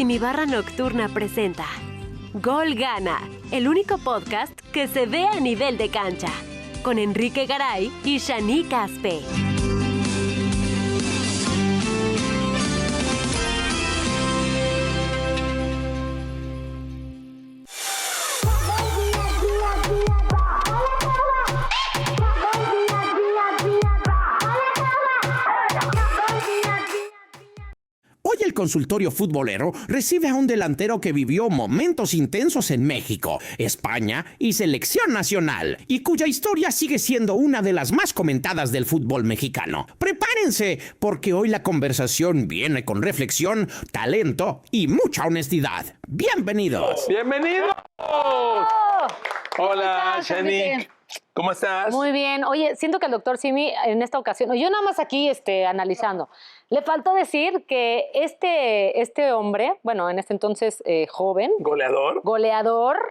Simi Barra Nocturna presenta Gol Gana, el único podcast que se ve a nivel de cancha, con Enrique Garay y Shanique Aspe. Hoy el consultorio futbolero recibe a un delantero que vivió momentos intensos en México, España y selección nacional, y cuya historia sigue siendo una de las más comentadas del fútbol mexicano. Prepárense, porque hoy la conversación viene con reflexión, talento y mucha honestidad. ¡Bienvenidos! ¡Bienvenidos! Hola, Shanique. ¿Cómo estás? Muy bien. Oye, siento que el doctor Simi en esta ocasión, yo nada más aquí analizando, le faltó decir que este hombre, bueno, en este entonces joven, goleador,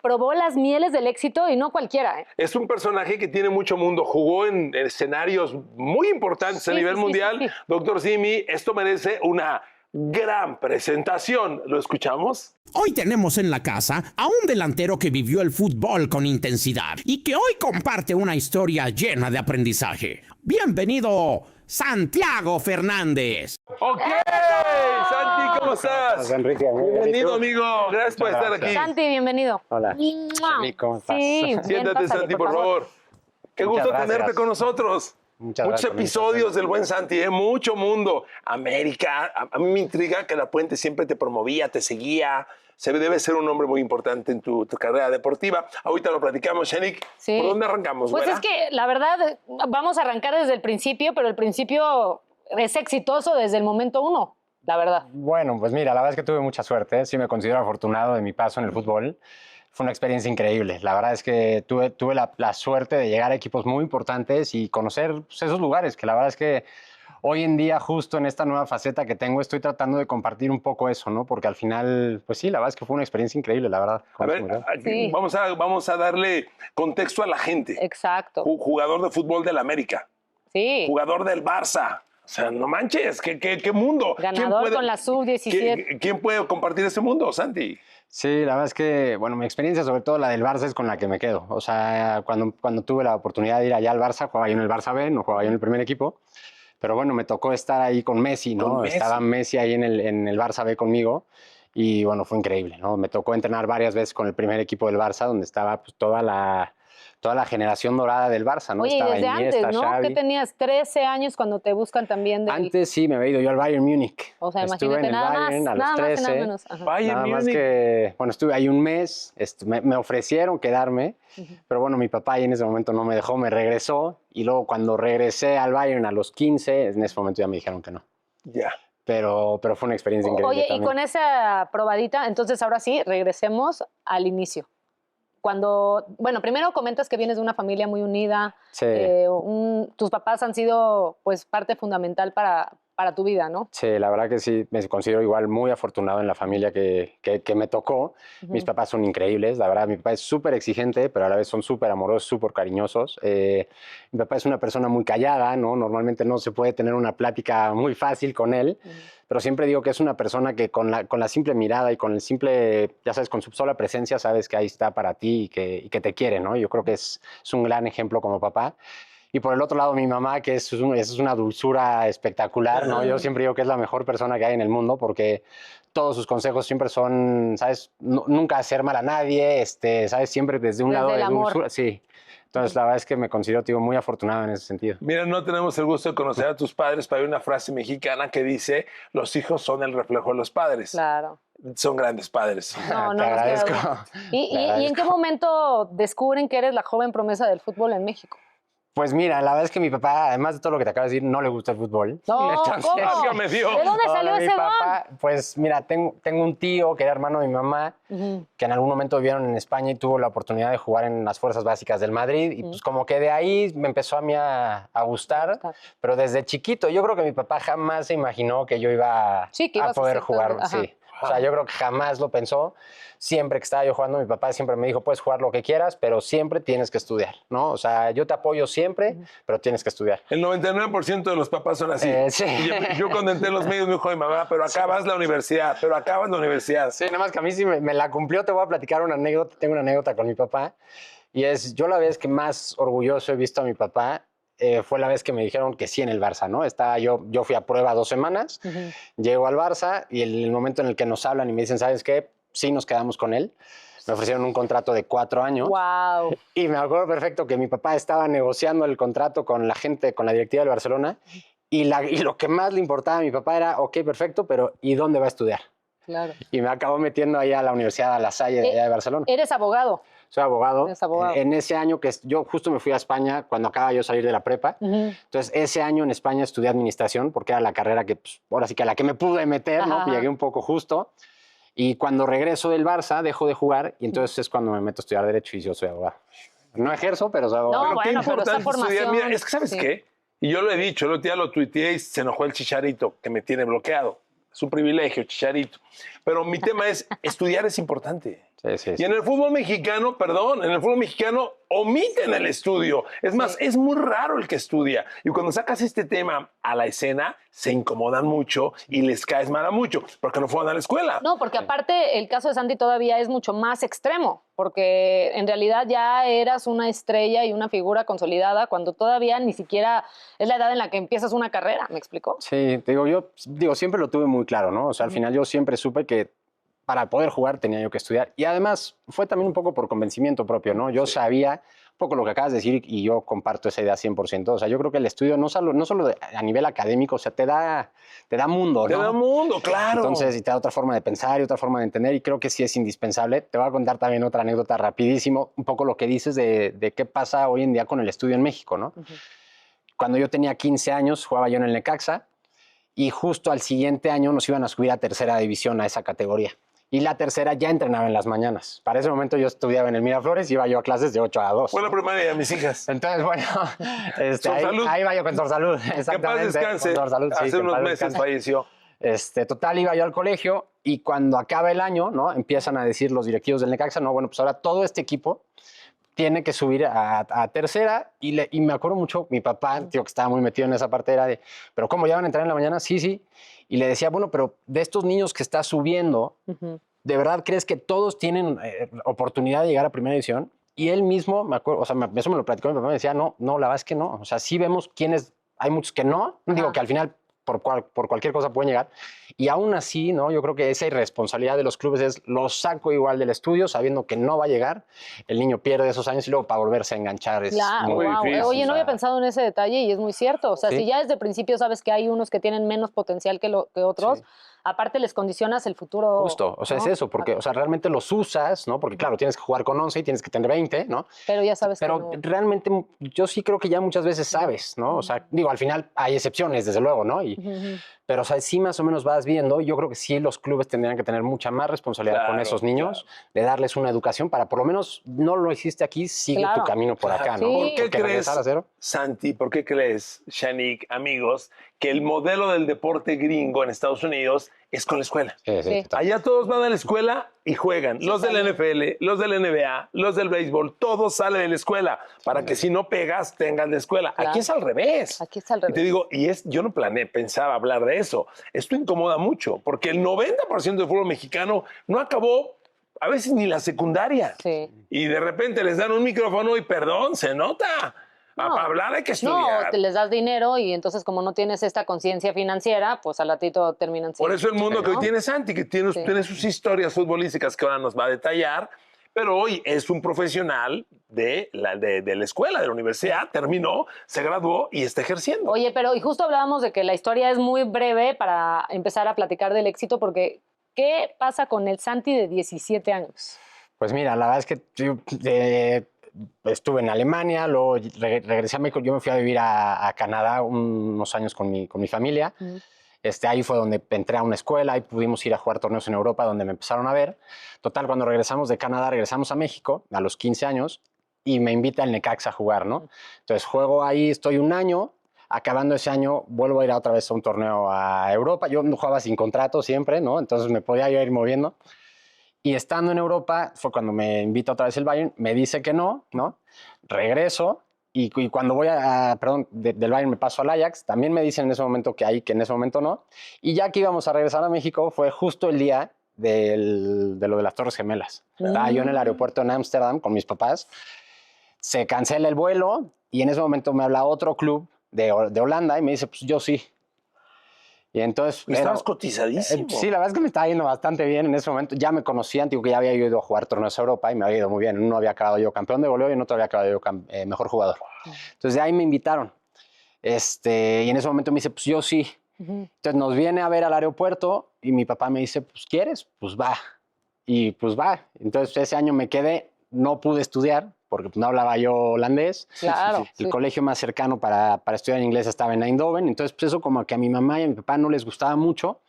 probó las mieles del éxito y no cualquiera. Es un personaje que tiene mucho mundo, jugó en escenarios muy importantes a nivel mundial. Sí. Doctor Simi, esto merece una gran presentación. ¿Lo escuchamos? Hoy tenemos en la casa a un delantero que vivió el fútbol con intensidad y que hoy comparte una historia llena de aprendizaje. Bienvenido, Santiago Fernández. Ok, Santi, ¿cómo estás? Enrique, bienvenido, amigo. Gracias por estar aquí. Santi, bienvenido. Hola. ¿Cómo estás? Sí, siéntate, pásale, Santi, por favor. Qué gusto tenerte con nosotros. Muchos episodios del buen Santi, mucho mundo. América, a mí me intriga que La Puente siempre te promovía, te seguía. Debe ser un hombre muy importante en tu carrera deportiva. Ahorita lo platicamos, Shanique. Sí. ¿Por dónde arrancamos? Pues es que, la verdad, vamos a arrancar desde el principio, pero el principio es exitoso desde el momento uno, la verdad. Bueno, pues mira, la verdad es que tuve mucha suerte. Sí me considero afortunado de mi paso en el fútbol. Fue una experiencia increíble. La verdad es que tuve la suerte de llegar a equipos muy importantes y conocer pues, esos lugares, que la verdad es que hoy en día, justo en esta nueva faceta que tengo, estoy tratando de compartir un poco eso, ¿no? Porque al final, pues sí, la verdad es que fue una experiencia increíble, la verdad. A ver, sí. vamos a darle contexto a la gente. Exacto. Jugador de fútbol del América. Sí. Jugador del Barça. O sea, no manches, ¿qué mundo? Ganador con la sub-17. ¿Quién puede compartir ese mundo, Santi? Sí, la verdad es que, bueno, mi experiencia, sobre todo la del Barça, es con la que me quedo. O sea, cuando tuve la oportunidad de ir allá al Barça, jugaba yo en el Barça B, no jugaba yo en el primer equipo. Pero bueno, me tocó estar ahí con Messi, ¿no? Estaba Messi ahí en el Barça B conmigo y bueno, fue increíble, ¿no? Me tocó entrenar varias veces con el primer equipo del Barça, donde estaba pues, toda la generación dorada del Barça, ¿no? Oye, estaba desde Iniesta, antes, ¿no? Xavi. ¿Qué tenías? 13 años cuando te buscan también. Antes sí, me había ido yo al Bayern Múnich. O sea, estuve imagínate, en el Bayern a los 13. Nada menos. Ajá. Bayern nada más Múnich. que, bueno, estuve ahí un mes, me ofrecieron quedarme, pero bueno, mi papá ahí en ese momento no me dejó, me regresó, y luego cuando regresé al Bayern a los 15, en ese momento ya me dijeron que no. Ya. Pero fue una experiencia increíble. Oye, también. Y con esa probadita, entonces ahora sí, regresemos al inicio. Bueno, primero comentas que vienes de una familia muy unida, Sí. Tus papás han sido pues parte fundamental para tu vida, ¿no? Sí, la verdad que sí, me considero igual muy afortunado en la familia que me tocó. Mis papás son increíbles, la verdad, mi papá es súper exigente, pero a la vez son súper amorosos, súper cariñosos. Mi papá es una persona muy callada, ¿no? Normalmente no se puede tener una plática muy fácil con él, pero siempre digo que es una persona que con la simple mirada y con el simple, ya sabes, con su sola presencia, sabes que ahí está para ti y que te quiere, ¿no? Yo creo que es un gran ejemplo como papá. Y por el otro lado, mi mamá, que es una dulzura espectacular, ¿no? Yo siempre digo que es la mejor persona que hay en el mundo porque todos sus consejos siempre son, ¿sabes? Nunca hacer mal a nadie, ¿sabes? Siempre desde un lado de dulzura. Sí. Entonces, la verdad es que me considero, tío, muy afortunado en ese sentido. Mira, no tenemos el gusto de conocer a tus padres, pero hay una frase mexicana que dice, los hijos son el reflejo de los padres. Claro. Son grandes padres. No, Te agradezco. ¿Y en qué momento descubren que eres la joven promesa del fútbol en México? Pues mira, la verdad es que mi papá, además de todo lo que te acabo de decir, no le gusta el fútbol. No, Entonces, ¿cómo? me dio. ¿De dónde salió mi ese papá, pues mira, tengo un tío que era hermano de mi mamá, que en algún momento vivieron en España y tuvo la oportunidad de jugar en las fuerzas básicas del Madrid. Y pues como que de ahí me empezó a mí a gustar, pero desde chiquito. Yo creo que mi papá jamás se imaginó que yo iba Sí, que a ibas a poder ser jugar. tan- Sí. O sea, yo creo que jamás lo pensó. Siempre que estaba yo jugando, mi papá siempre me dijo, puedes jugar lo que quieras, pero siempre tienes que estudiar, ¿no? O sea, yo te apoyo siempre, pero tienes que estudiar. El 99% de los papás son así. Sí. Yo cuando entré en los medios me dijo mi mamá, pero acabas la universidad, pero acabas la universidad. Sí, nada más que a mí sí me la cumplió. Te voy a platicar una anécdota. Tengo una anécdota con mi papá. Y es, yo la vez que más orgulloso he visto a mi papá fue la vez que me dijeron que sí en el Barça, ¿no? Yo fui a prueba 2 semanas, llego al Barça y el momento en el que nos hablan y me dicen, ¿sabes qué? Sí nos quedamos con él. Me ofrecieron un contrato de 4 años. ¡Wow! Y me acuerdo perfecto que mi papá estaba negociando el contrato con la gente, con la directiva del Barcelona. Y lo que más le importaba a mi papá era, ok, perfecto, pero ¿y dónde va a estudiar? Claro. Y me acabó metiendo ahí a la Universidad de La Salle de allá de Barcelona. ¿Eres abogado? Soy abogado. Eres abogado. En ese año que yo justo me fui a España cuando acaba yo de salir de la prepa. Entonces, ese año en España estudié administración porque era la carrera que, pues, ahora sí que a la que me pude meter, ¿no? Llegué un poco justo. Y cuando regreso del Barça, dejo de jugar y entonces es cuando me meto a estudiar Derecho y yo soy abogado. No ejerzo, pero soy abogado. No, Pero qué bueno, pero esa importante estudiar. formación, Mira, es que ¿sabes sí. qué? Y yo lo he dicho, el otro día lo tuiteé y se enojó el Chicharito, que me tiene bloqueado. Es un privilegio, Chicharito. Pero mi tema es, estudiar es importante. Sí. Y en el fútbol mexicano, perdón, en el fútbol mexicano omiten el estudio. Es más, es muy raro el que estudia. Y cuando sacas este tema a la escena, se incomodan mucho y les caes mal a mucho, porque no fueron a la escuela. No, porque aparte el caso de Santi todavía es mucho más extremo, porque en realidad ya eras una estrella y una figura consolidada cuando todavía ni siquiera es la edad en la que empiezas una carrera, ¿me explico? Sí, yo siempre lo tuve muy claro, ¿no? O sea, al final yo siempre supe que para poder jugar tenía yo que estudiar. Y además fue también un poco por convencimiento propio, ¿no? Yo sabía un poco lo que acabas de decir y yo comparto esa idea 100%. O sea, yo creo que el estudio no solo a nivel académico, o sea, te da mundo, ¿no? Te da mundo, claro. Entonces, y te da otra forma de pensar y otra forma de entender y creo que sí es indispensable. Te voy a contar también otra anécdota rapidísimo, un poco lo que dices de qué pasa hoy en día con el estudio en México, ¿no? Cuando yo tenía 15 años, jugaba yo en el Necaxa y justo al siguiente año nos iban a subir a tercera división, a esa categoría. Y la tercera ya entrenaba en las mañanas. Para ese momento yo estudiaba en el Miraflores y iba yo a clases de 8 a 2. Fue la primaria de mis hijas. Entonces, bueno, ahí iba yo con Sorsalud. Exactamente. Que paz descanse. Sorsalud, sí, hace unos meses falleció. Total, iba yo al colegio y cuando acaba el año, ¿no? Empiezan a decir los directivos del Necaxa, no, bueno, pues ahora todo este equipo tiene que subir a tercera y me acuerdo mucho, mi papá, tío, que estaba muy metido en esa parte, era de, ¿pero cómo ya van a entrar en la mañana? Sí. Y le decía, bueno, pero de estos niños que estás subiendo, ¿de verdad crees que todos tienen oportunidad de llegar a primera división? Y él mismo, me acuerdo, o sea, eso me lo platicó mi papá, me decía, no, la verdad es que no. O sea, sí vemos quiénes, hay muchos que no, digo que al final por cualquier cosa pueden llegar. Y aún así, ¿no? Yo creo que esa irresponsabilidad de los clubes es, lo saco igual del estudio, sabiendo que no va a llegar, el niño pierde esos años y luego para volverse a enganchar es muy difícil. Oye, no había pensado en ese detalle y es muy cierto. O sea, si ya desde el principio sabes que hay unos que tienen menos potencial que otros, aparte les condicionas el futuro. Justo, o sea, ¿no? Es eso, porque o sea, realmente los usas, ¿no? Porque claro, tienes que jugar con 11 y tienes que tener 20, ¿no? Pero ya sabes que no. Realmente yo sí creo que ya muchas veces sabes, ¿no? O sea, digo, al final hay excepciones, desde luego, ¿no? Pero o sea, sí más o menos vas viendo, yo creo que sí los clubes tendrían que tener mucha más responsabilidad con esos niños, de darles una educación para por lo menos no lo hiciste aquí, sigue tu camino por acá, ¿no? ¿Por qué crees, Santi, por qué crees, Shanique, amigos, que el modelo del deporte gringo en Estados Unidos es con la escuela? Sí. Allá todos van a la escuela y juegan. Los del NFL, los del NBA, los del béisbol, todos salen de la escuela para que si no pegas, tengan de escuela. Claro. Aquí es al revés. Aquí es al revés. Y te digo, yo no pensaba hablar de eso. Esto incomoda mucho porque el 90% del fútbol mexicano no acabó a veces ni la secundaria. Sí. Y de repente les dan un micrófono y perdón, se nota. No, para hablar hay que estudiar. No, te les das dinero y entonces como no tienes esta conciencia financiera, pues al ratito terminan siendo. Por eso el mundo que hoy tiene Santi, que tiene sus historias futbolísticas que ahora nos va a detallar, pero hoy es un profesional de la escuela, de la universidad, terminó, se graduó y está ejerciendo. Oye, pero y justo hablábamos de que la historia es muy breve para empezar a platicar del éxito, porque ¿qué pasa con el Santi de 17 años? Pues mira, la verdad es que yo estuve en Alemania, luego regresé a México, yo me fui a vivir a Canadá unos años con mi familia. Ahí fue donde entré a una escuela y pudimos ir a jugar torneos en Europa donde me empezaron a ver. Total, cuando regresamos de Canadá, regresamos a México a los 15 años y me invita el Necaxa a jugar, ¿no? Entonces juego ahí, estoy un año, Acabando ese año, vuelvo a ir otra vez a un torneo a Europa. Yo jugaba sin contrato siempre, ¿no? Entonces me podía yo ir moviendo. Y estando en Europa, fue cuando me invita otra vez el Bayern, me dice que no, ¿no? Regreso y cuando voy del Bayern me paso al Ajax, también me dicen en ese momento que en ese momento no. Y ya que íbamos a regresar a México, fue justo el día de lo de las Torres Gemelas. Estaba yo en el aeropuerto en Ámsterdam con mis papás, se cancela el vuelo y en ese momento me habla otro club de Holanda y me dice, pues yo sí. Y entonces... Estabas cotizadísimo. Sí, la verdad es que me estaba yendo bastante bien en ese momento. Ya me conocían, digo que ya había ido a jugar torneos a Europa y me había ido muy bien. En uno había acabado yo campeón de goleo y en otro había acabado yo mejor jugador. Entonces de ahí me invitaron. Y en ese momento me dice, pues yo sí. Entonces nos viene a ver al aeropuerto y mi papá me dice, pues ¿quieres? Pues va. Y pues va. Entonces ese año me quedé, no pude estudiar porque no hablaba yo holandés. Claro. El colegio más cercano para estudiar inglés estaba en Eindhoven. Entonces pues eso como que a mi mamá y a mi papá no les gustaba mucho.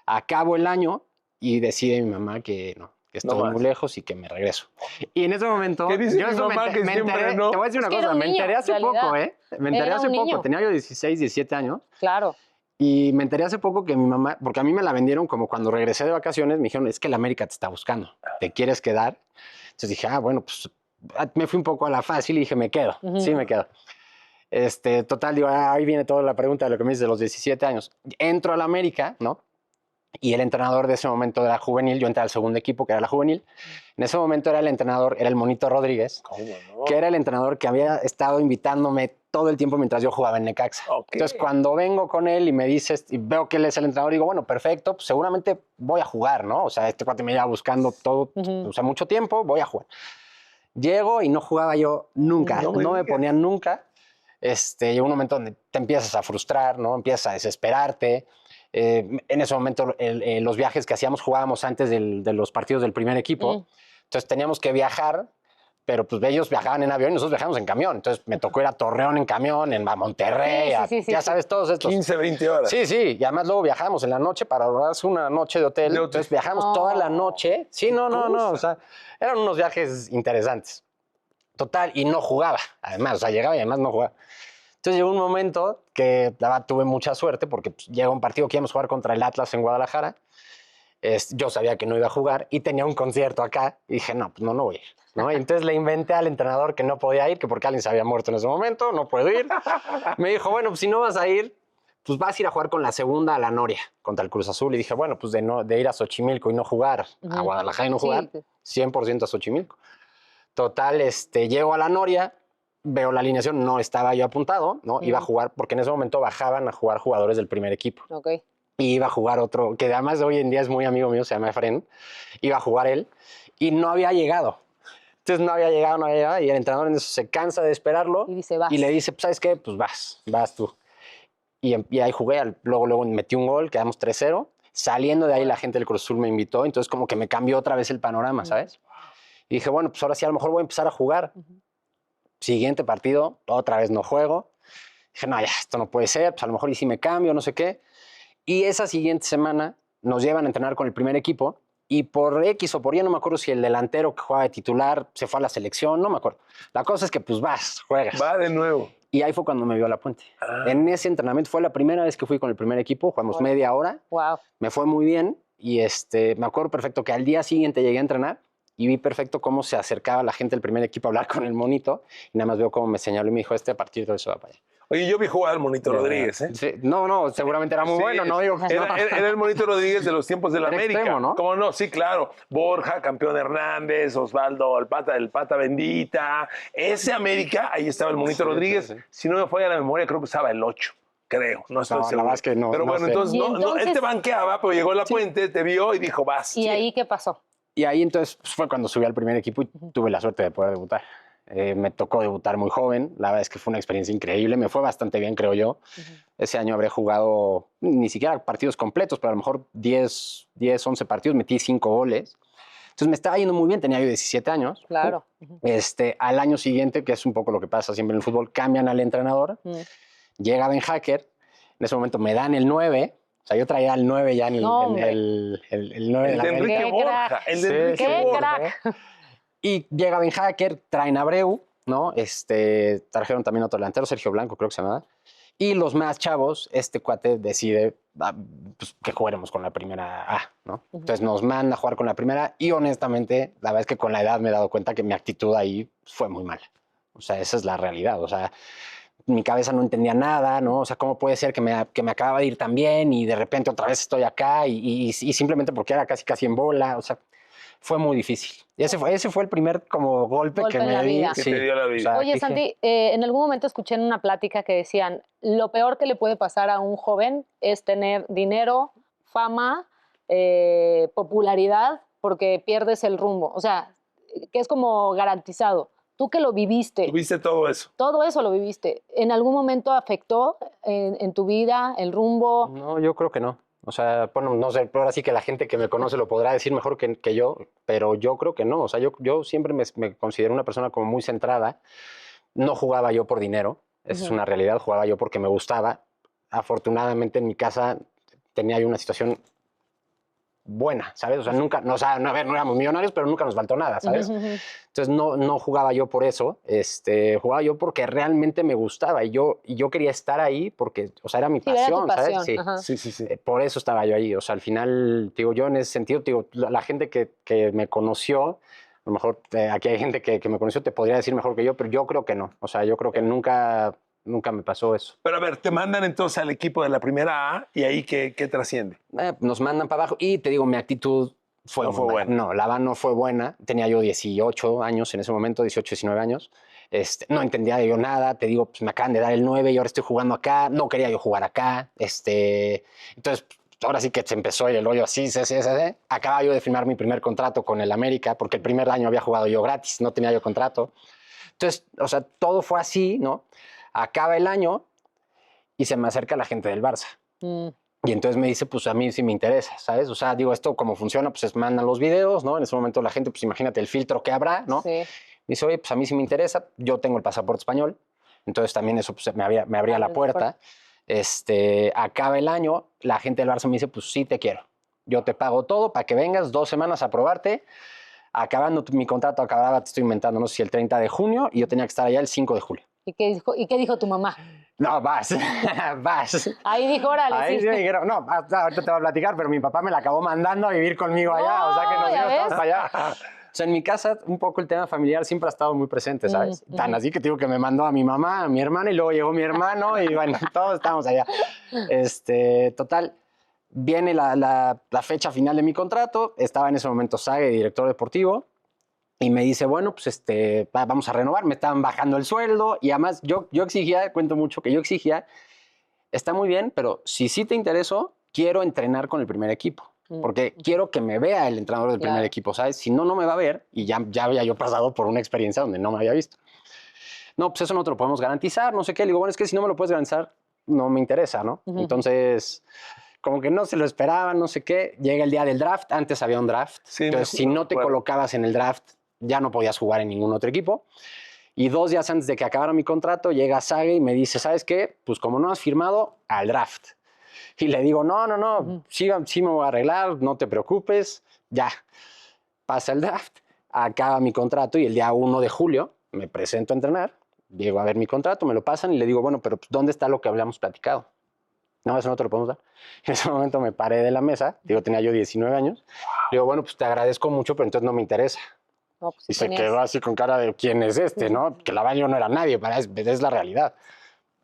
Acabo el año y decide mi mamá que no, que estoy muy lejos y que me regreso. Y en ese momento... ¿Qué dice mi mamá que me siempre enteré, no? te voy a decir una cosa, me enteré hace poco, ¿eh? Me enteré hace poco, tenía yo 16, 17 años. Claro. Y me enteré hace poco que mi mamá, porque a mí me la vendieron como cuando regresé de vacaciones, me dijeron, es que el América te está buscando, ¿te quieres quedar? Entonces dije, bueno, pues me fui un poco a la fácil y dije, me quedo, sí me quedo. Total, digo, ahí viene toda la pregunta de lo que me dices de los 17 años. Entro a la América, ¿no? Y el entrenador de ese momento era juvenil, yo entré al segundo equipo, que era la juvenil. En ese momento era el Monito Rodríguez, que era el entrenador que había estado invitándome todo el tiempo mientras yo jugaba en Necaxa. Entonces, cuando vengo con él y me dices, y veo que él es el entrenador, digo, bueno, perfecto, pues seguramente voy a jugar, ¿no? O sea, este cuate me lleva buscando todo, o sea, mucho tiempo, voy a jugar. Llego y no jugaba yo nunca, no me ponían nunca. Llega un momento donde te empiezas a frustrar, ¿no? Empiezas a desesperarte. En ese momento, los viajes que hacíamos, jugábamos antes de los partidos del primer equipo. Entonces teníamos que viajar, pero pues ellos viajaban en avión y nosotros viajábamos en camión. Entonces me tocó ir a Torreón en camión, a Monterrey, ya sabes, todos estos. 15, 20 horas. Sí. Y además luego viajábamos en la noche para ahorrarse una noche de hotel. Entonces viajamos toda la noche. Sí, no. O sea, eran unos viajes interesantes. Total, y no jugaba. Además, o sea, llegaba y además no jugaba. Entonces llegó un momento que tuve mucha suerte porque pues, llegó un partido que íbamos a jugar contra el Atlas en Guadalajara. Yo sabía que no iba a jugar y tenía un concierto acá. Y dije, no, pues no voy a ir, ¿no? Y entonces le inventé al entrenador que no podía ir, que porque alguien se había muerto en ese momento, no puedo ir. Me dijo, bueno, pues si no vas a ir, pues vas a ir a jugar con la segunda a la Noria contra el Cruz Azul. Y dije, bueno, pues de ir a Xochimilco y no jugar, a Guadalajara y no jugar, 100% a Xochimilco. Total, llego a la Noria, veo la alineación, no estaba yo apuntado, ¿no? Iba a jugar, porque en ese momento bajaban a jugar jugadores del primer equipo. Y iba a jugar otro, que además de hoy en día es muy amigo mío, se llama Efren. Iba a jugar él y no había llegado. Entonces no había llegado, y el entrenador en eso se cansa de esperarlo y le dice, pues, ¿sabes qué? Pues vas tú. Y ahí jugué, luego metí un gol, quedamos 3-0. Saliendo de ahí la gente del Cruz Azul me invitó, entonces como que me cambió otra vez el panorama, ¿sabes? Y dije, bueno, pues ahora sí, a lo mejor voy a empezar a jugar. Siguiente partido, otra vez no juego. Dije, no, ya, esto no puede ser, pues a lo mejor y si me cambio, no sé qué. Y esa siguiente semana nos llevan a entrenar con el primer equipo y por X o por Y, no me acuerdo si el delantero que jugaba de titular se fue a la selección, no me acuerdo. La cosa es que pues juegas. Va de nuevo. Y ahí fue cuando me vio a La Puente. En ese entrenamiento fue la primera vez que fui con el primer equipo, jugamos media hora. Me fue muy bien y me acuerdo perfecto que al día siguiente llegué a entrenar y vi perfecto cómo se acercaba la gente del primer equipo a hablar con el Monito y nada más veo cómo me señaló y me dijo, a partir de eso va para allá. Oye, yo vi jugar al Monito Rodríguez, ¿eh? Sí, no, seguramente era muy bueno, no digo que era el Monito Rodríguez de los tiempos de la América. Extremo, ¿no? ¿Cómo no? Sí, claro. Borja, Campeón Hernández, Osvaldo, el Pata Bendita. Ese América, ahí estaba el Monito Rodríguez. Sí. Si no me falla la memoria, creo que estaba el 8. Creo, no estoy seguro. La más que no. Pero bueno, sé. entonces él te banqueaba, pero llegó a La Puente, te vio y dijo, vas. ¿Y ahí qué pasó? Y ahí entonces pues, fue cuando subí al primer equipo y tuve la suerte de poder debutar. Me tocó debutar muy joven, la verdad es que fue una experiencia increíble, me fue bastante bien, creo yo. Ese año habré jugado ni siquiera partidos completos, pero a lo mejor 10, 11 partidos, metí 5 goles. Entonces me estaba yendo muy bien, tenía yo 17 años. Claro. Al año siguiente, que es un poco lo que pasa siempre en el fútbol, cambian al entrenador, llega Ben Hacker, en ese momento me dan el 9, o sea, yo traía el 9 ya en el 9 de la Enrique Borja. El de Enrique Borja. Y llega Ben Hacker, traen a Abreu, ¿no? Trajeron también otro delantero, Sergio Blanco, creo que se llamaba. Y los más chavos, este cuate decide pues, que juguemos con la primera A, ¿no? Entonces nos manda a jugar con la primera y honestamente, la verdad es que con la edad me he dado cuenta que mi actitud ahí fue muy mala. O sea, esa es la realidad. O sea, mi cabeza no entendía nada, ¿no? O sea, ¿cómo puede ser que me acababa de ir tan bien y de repente otra vez estoy acá y simplemente porque era casi en bola? O sea, fue muy difícil. Y ese fue el primer como golpe que me di. Que te dio la vida. O sea, Oye, Santi, en algún momento escuché en una plática que decían, lo peor que le puede pasar a un joven es tener dinero, fama, popularidad, porque pierdes el rumbo. O sea, que es como garantizado. Tú que lo viviste. ¿Tuviste todo eso? Todo eso lo viviste. ¿En algún momento afectó en tu vida el rumbo? No, yo creo que no. O sea, bueno, no sé, pero ahora sí que la gente que me conoce lo podrá decir mejor que yo, pero yo creo que no. O sea, yo siempre me considero una persona como muy centrada. No jugaba yo por dinero, esa es una realidad, jugaba yo porque me gustaba. Afortunadamente en mi casa tenía yo una situación buena, ¿sabes? O sea, nunca, no, o sea, no éramos millonarios, pero nunca nos faltó nada, ¿sabes? Entonces no jugaba yo por eso, jugaba yo porque realmente me gustaba y yo quería estar ahí porque, o sea, era mi pasión, era tu ¿sabes? Sí. Por eso estaba yo ahí, o sea, al final, digo, yo en ese sentido, digo, la gente que me conoció, a lo mejor aquí hay gente que me conoció, te podría decir mejor que yo, pero yo creo que no, o sea, yo creo que nunca me pasó eso. Pero a ver, te mandan entonces al equipo de la primera A y ahí ¿qué trasciende? Nos mandan para abajo y te digo, mi actitud no fue buena. No, la verdad no fue buena. Tenía yo 18 años en ese momento, 18, 19 años. No entendía yo nada. Te digo, pues me acaban de dar el 9 y ahora estoy jugando acá. No quería yo jugar acá. Entonces, ahora sí que se empezó el hoyo así. Acababa yo de firmar mi primer contrato con el América porque el primer año había jugado yo gratis, no tenía yo contrato. Entonces, o sea, todo fue así, ¿no? Acaba el año y se me acerca la gente del Barça. Y entonces me dice, pues a mí sí me interesa, ¿sabes? O sea, digo, esto cómo funciona, pues mandan los videos, ¿no? En ese momento la gente, pues imagínate el filtro que habrá, ¿no? Sí. Me dice, oye, pues a mí sí me interesa, yo tengo el pasaporte español, entonces también eso pues, me abría la puerta. Acaba el año, la gente del Barça me dice, pues sí te quiero. Yo te pago todo para que vengas 2 semanas a probarte. Acabando mi contrato, acababa, te estoy inventando, no sé si el 30 de junio, y yo tenía que estar allá el 5 de julio. ¿Y qué dijo tu mamá? No, vas. Ahí dijo, órale. Ahí sí me dijeron, no, ahorita te voy a platicar, pero mi papá me la acabó mandando a vivir conmigo allá, o sea que nos íbamos todos para allá. O sea, en mi casa un poco el tema familiar siempre ha estado muy presente, ¿sabes? Tan así que te digo que me mandó a mi mamá, a mi hermana, y luego llegó mi hermano, y bueno, todos estábamos allá. Total, viene la fecha final de mi contrato, estaba en ese momento Sague, director deportivo, y me dice, bueno, pues vamos a renovar, me estaban bajando el sueldo y además yo exigía, cuento mucho que yo exigía, está muy bien, pero si sí te intereso, quiero entrenar con el primer equipo, porque quiero que me vea el entrenador del primer equipo, ¿sabes? Si no, no me va a ver y ya había yo pasado por una experiencia donde no me había visto. No, pues eso no te lo podemos garantizar, no sé qué. Le digo, bueno, es que si no me lo puedes garantizar, no me interesa, ¿no? Entonces, como que no se lo esperaban, no sé qué. Llega el día del draft, antes había un draft. Sí, entonces, si no te colocabas en el draft, ya no podías jugar en ningún otro equipo. Y 2 días antes de que acabara mi contrato, llega Sague y me dice, ¿sabes qué? Pues como no has firmado, al draft. Y le digo, no, sí me voy a arreglar, no te preocupes, ya. Pasa el draft, acaba mi contrato y el día 1 de julio me presento a entrenar, llego a ver mi contrato, me lo pasan y le digo, bueno, pero pues, ¿dónde está lo que habíamos platicado? No, eso no te lo podemos dar. En ese momento me paré de la mesa, tenía yo 19 años, le digo, bueno, pues te agradezco mucho, pero entonces no me interesa. No, pues, y se quedó así con cara de quién es ¿no? Que la verdad yo no era nadie, es la realidad.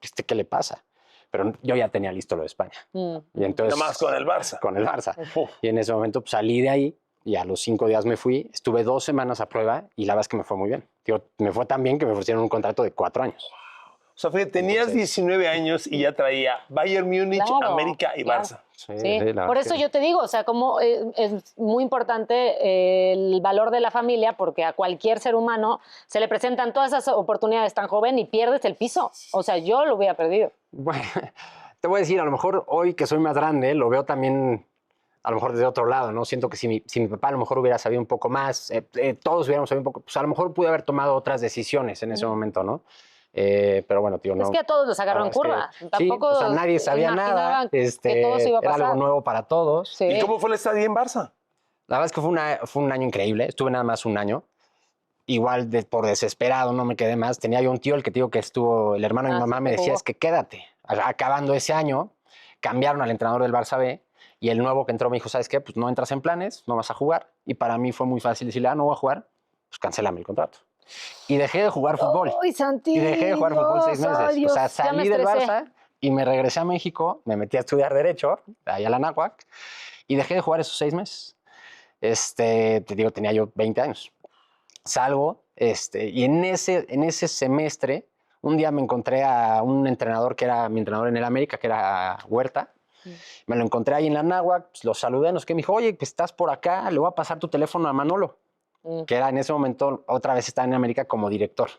¿Qué le pasa? Pero yo ya tenía listo lo de España. Y entonces, nada más con el Barça. Con el Barça. Y en ese momento pues, salí de ahí y a los 5 días me fui. Estuve 2 semanas a prueba y la verdad es que me fue muy bien. Me fue tan bien que me ofrecieron un contrato de 4 años. O sea, tenías 19 años y ya traía Bayern Múnich, América y Barça. Sí. Por eso yo te digo, o sea, como es muy importante el valor de la familia, porque a cualquier ser humano se le presentan todas esas oportunidades tan joven y pierdes el piso. O sea, yo lo hubiera perdido. Bueno, te voy a decir, a lo mejor hoy que soy más grande, lo veo también a lo mejor desde otro lado, ¿no? Siento que si mi papá a lo mejor hubiera sabido un poco más, todos hubiéramos sabido un poco, pues a lo mejor pude haber tomado otras decisiones en ese momento, ¿no? Pero bueno, tío, no. Es que a todos los agarró en curva. Tampoco o sea, nadie sabía nada. Que todo se iba a pasar. Era algo nuevo para todos. Sí. ¿Y cómo fue la estadía en Barça? La verdad es que fue un año increíble. Estuve nada más un año. Igual por desesperado no me quedé más. Tenía yo un tío, el que te digo que estuvo, el hermano de mi mamá me decía, es que quédate. acabando ese año, cambiaron al entrenador del Barça B y el nuevo que entró me dijo, ¿sabes qué? Pues no entras en planes, no vas a jugar. Y para mí fue muy fácil decirle, no voy a jugar, pues cancélame el contrato. Y dejé de jugar fútbol. ¡Ay, Santi! Y dejé de jugar fútbol 6 meses. Ay, Dios, o sea, salí del Barça y me regresé a México, me metí a estudiar Derecho, allá a la Náhuac, y dejé de jugar esos 6 meses. Te digo, tenía yo 20 años. Salgo, y en ese semestre, un día me encontré a un entrenador que era mi entrenador en el América, que era Huerta. Me lo encontré ahí en la Náhuac, pues, lo saludé, me dijo, oye, pues estás por acá, le voy a pasar tu teléfono a Manolo, que era en ese momento, otra vez estaba en América como director,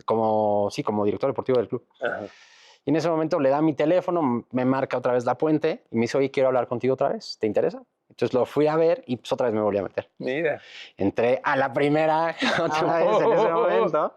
como director deportivo del club. Ajá. Y en ese momento le da mi teléfono, me marca otra vez La Puente y me dice, oye, quiero hablar contigo otra vez, ¿te interesa? Entonces lo fui a ver y pues otra vez me volví a meter. Mira. Entré a la primera otra vez en ese momento.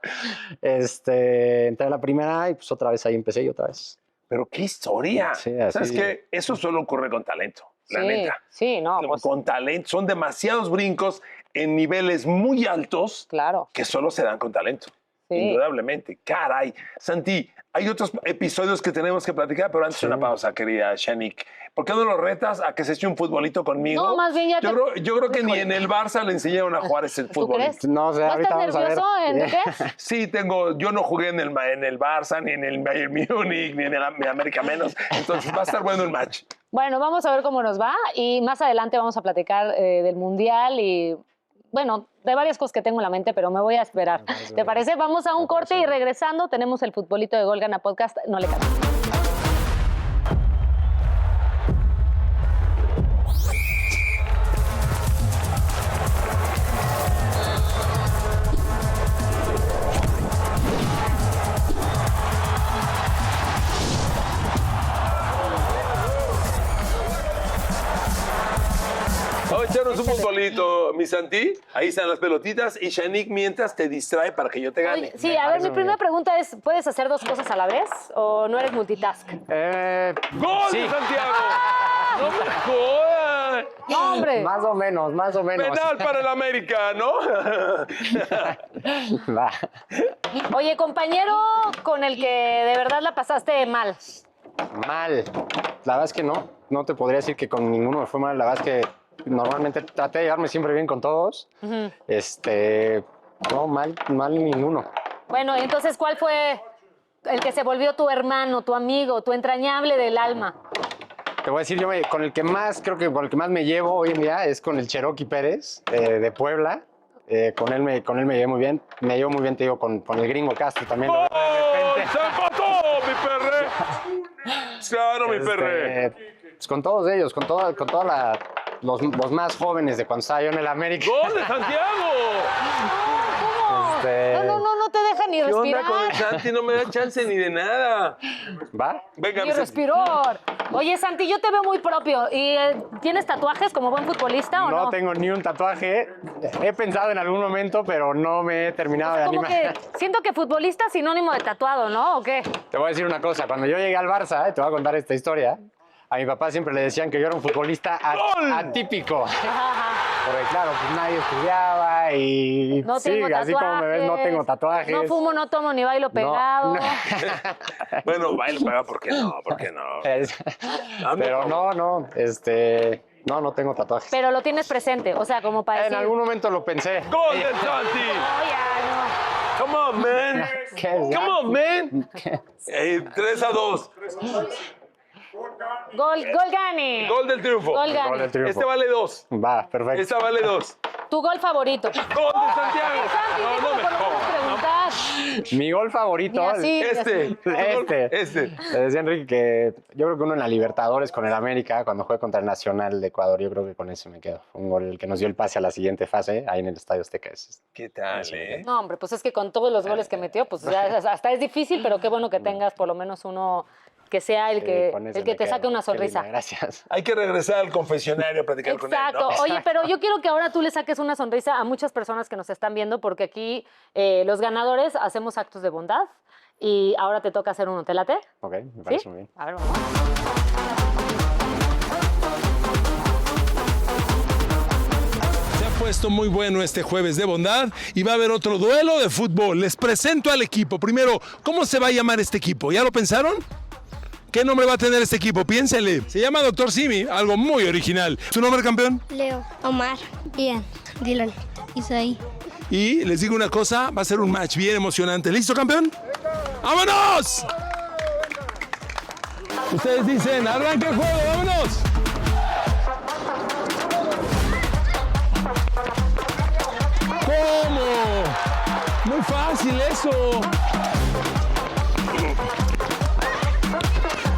Entré a la primera y pues otra vez ahí empecé y otra vez. Pero qué historia. Sí, así. ¿Sabes qué? Eso solo ocurre con talento, la neta. Sí, no. Pues... Con talento. Son demasiados brincos en niveles muy altos que solo se dan con talento. Sí. Indudablemente. Caray. Santi, hay otros episodios que tenemos que platicar, pero antes una pausa, querida Shanique. ¿Por qué no lo retas a que se eche un futbolito conmigo? No, más bien ya yo creo que ni en el Barça le enseñaron a jugar ese futbolito. No, o sea, ¿No estás nervioso en qué? Sí, yo no jugué en el Barça, ni en el Bayern Múnich, ni en el América menos. Entonces va a estar bueno el match. Bueno, vamos a ver cómo nos va y más adelante vamos a platicar del Mundial y... Bueno, de varias cosas que tengo en la mente, pero me voy a esperar. ¿Te parece? Vamos a un corte y regresando tenemos el futbolito de Gol Gana Podcast. No le cambies. Vamos a echarnos un futbolito, mi Santi. Ahí están las pelotitas. Y Shanique, mientras te distrae para que yo te gane. Oye, sí, a ver, mi primera pregunta es, ¿puedes hacer 2 cosas a la vez o no eres multitask? ¡Gol de Santiago! ¡No me jodas! No, hombre. Más o menos. Penal para el América, ¿no? Oye, compañero con el que de verdad la pasaste mal. Mal. La verdad es que no. No te podría decir que con ninguno me fue mal. La verdad es que normalmente traté de llevarme siempre bien con todos. No, mal ninguno. Bueno, entonces, ¿cuál fue el que se volvió tu hermano, tu amigo, tu entrañable del alma? Te voy a decir, con el que más, creo que con el que más me llevo hoy en día es con el Cherokee Pérez, de Puebla. Con él me llevo muy bien. Me llevo muy bien, te digo, con el Gringo Castro también. ¡Oh! ¡Se empató, mi perre! Claro, mi perre. Pues con todos ellos, con todos los más jóvenes de cuando estaba yo en el América. ¡Gol de Santiago! No te deja ni respirar. ¿Qué onda con el Santi? No me da chance ni de nada. ¿Va? Venga, ni respirar. Oye, Santi, yo te veo muy propio. ¿Y tienes tatuajes como buen futbolista o no? No tengo ni un tatuaje. He pensado en algún momento, pero no me he terminado de animar. Que siento que futbolista es sinónimo de tatuado, ¿no? ¿O qué? Te voy a decir una cosa. Cuando yo llegué al Barça, te voy a contar esta historia. A mi papá siempre le decían que yo era un futbolista atípico. Porque claro, pues nadie estudiaba y no sí, así como me ves, no tengo tatuajes. No fumo, no tomo ni bailo pegado. No. Bueno, bailo pegado, ¿por qué no? Pero no, no tengo tatuajes. Pero lo tienes presente, o sea, como para decir... En algún momento lo pensé. ¡Gol del Santi! No. Come on, man. Come on, man. 3-2. Gol Gane. Gol del triunfo. Gol Gane. Este vale 2. Va, perfecto. Esta vale 2. ¿Tu gol favorito? ¡Gol de Santiago! No me preguntar. Mi gol favorito. Este. Le decía Enrique que yo creo que uno en la Libertadores con el América, cuando jugué contra el Nacional de Ecuador, yo creo que con ese me quedo. Fue un gol que nos dio el pase a la siguiente fase, ahí en el Estadio Azteca. ¿Qué tal, No, hombre, pues es que con todos los goles que metió, pues ya hasta es difícil, pero qué bueno que tengas por lo menos uno que sea el que te saque una sonrisa. Gracias. Hay que regresar al confesionario a platicar con él, ¿no? Exacto. Oye, pero yo quiero que ahora tú le saques una sonrisa a muchas personas que nos están viendo, porque aquí los ganadores hacemos actos de bondad y ahora te toca hacer uno. ¿Te late? Ok, me parece muy bien. A ver, vamos. Puesto muy bueno este jueves de bondad y va a haber otro duelo de fútbol. Les presento al equipo. Primero, ¿cómo se va a llamar este equipo? ¿Ya lo pensaron? ¿Qué nombre va a tener este equipo? Piénsenle. Se llama Dr. Simi, algo muy original. ¿Su nombre, campeón? Leo, Omar, Ian, Dylan, Isaí. Y les digo una cosa, va a ser un match bien emocionante. ¿Listo, campeón? ¡Vámonos! Ustedes dicen, arranca el juego, vámonos. ¿Cómo? Muy fácil eso.